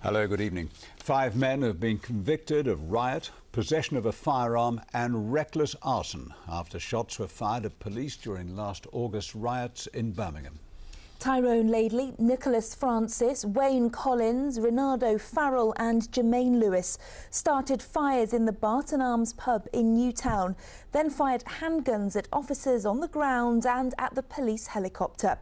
Hello, good evening. 5 men have been convicted of riot, possession of a firearm and reckless arson after shots were fired at police during last August's riots in Birmingham. Tyrone Laidley, Nicholas Francis, Wayne Collins, Renato Farrell and Jermaine Lewis started fires in the Bartons pub in Newtown, then fired handguns at officers on the ground and at the police helicopter.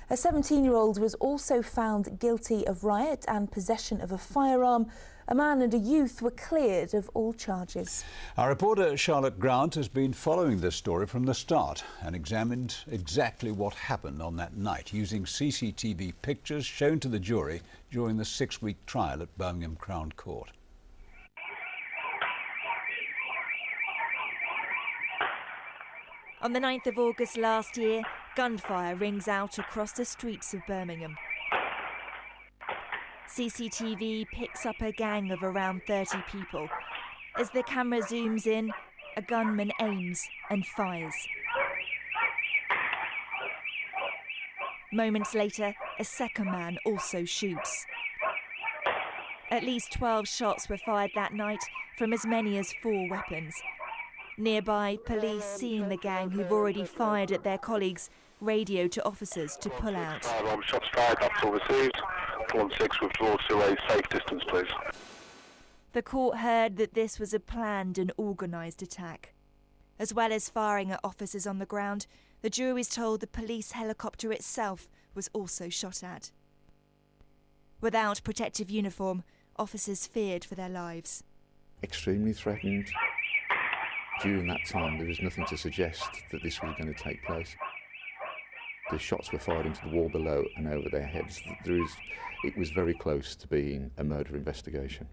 A 17-year-old was also found guilty of riot and possession of a firearm. A man and a youth were cleared of all charges. Our reporter Charlotte Grant has been following this story from the start and examined exactly what happened on that night using CCTV pictures shown to the jury during the 6-week trial at Birmingham Crown Court. On the 9th of August last year, gunfire rings out across the streets of Birmingham. CCTV picks up a gang of around 30 people. As the camera zooms in, a gunman aims and fires. Moments later, a second man also shoots. At least 12 shots were fired that night from as many as 4 weapons. Nearby, police, seeing the gang who've already fired at their colleagues, radio to officers to pull out. Shots fired, that's all received. 1-6, withdraw to a safe distance, please. The court heard that this was a planned and organised attack. As well as firing at officers on the ground, the jury's told the police helicopter itself was also shot at. Without protective uniform, officers feared for their lives. Extremely threatened. During that time, there was nothing to suggest that this was going to take place. The shots were fired into the wall below and over their heads. It was very close to being a murder investigation.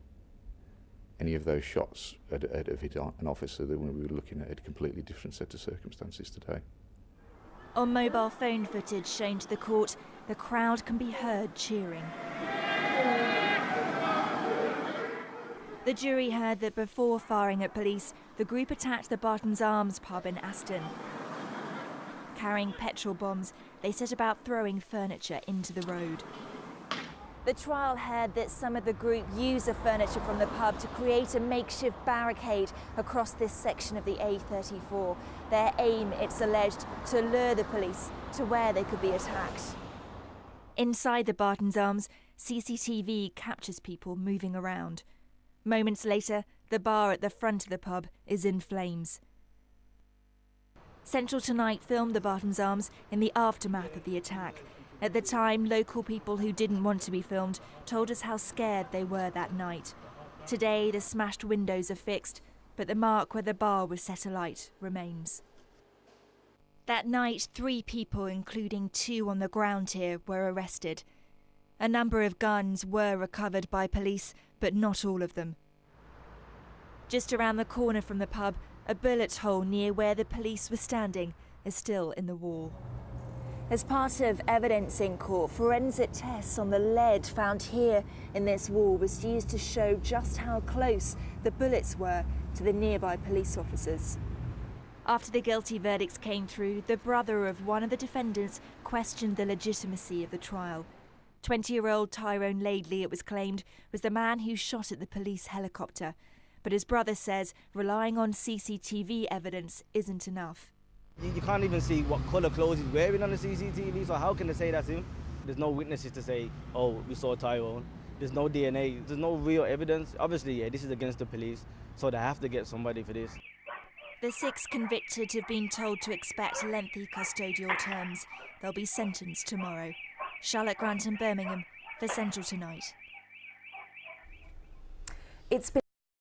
Any of those shots had hit an officer, then we were looking at a completely different set of circumstances today. On mobile phone footage shown to the court, the crowd can be heard cheering. The jury heard that before firing at police, the group attacked the Bartons Arms pub in Aston. Carrying petrol bombs, they set about throwing furniture into the road. The trial heard that some of the group used the furniture from the pub to create a makeshift barricade across this section of the A34. Their aim, it's alleged, to lure the police to where they could be attacked. Inside the Bartons Arms, CCTV captures people moving around. Moments later, the bar at the front of the pub is in flames. Central Tonight filmed the Bartons Arms in the aftermath of the attack. At the time, local people who didn't want to be filmed told us how scared they were that night. Today, the smashed windows are fixed, but the mark where the bar was set alight remains. That night, 3 people, including 2 on the ground here, were arrested. A number of guns were recovered by police, but not all of them. Just around the corner from the pub, a bullet hole near where the police were standing is still in the wall. As part of evidence in court, forensic tests on the lead found here in this wall was used to show just how close the bullets were to the nearby police officers. After the guilty verdicts came through, the brother of one of the defendants questioned the legitimacy of the trial. 20-year-old Tyrone Laidley, it was claimed, was the man who shot at the police helicopter. But his brother says relying on CCTV evidence isn't enough. You can't even see what colour clothes he's wearing on the CCTV, so how can they say that's him? There's no witnesses to say, oh, we saw Tyrone. There's no DNA, there's no real evidence. Obviously, yeah, this is against the police, so they have to get somebody for this. The 6 convicted have been told to expect lengthy custodial terms. They'll be sentenced tomorrow. Charlotte Grant in Birmingham for Central Tonight. It's been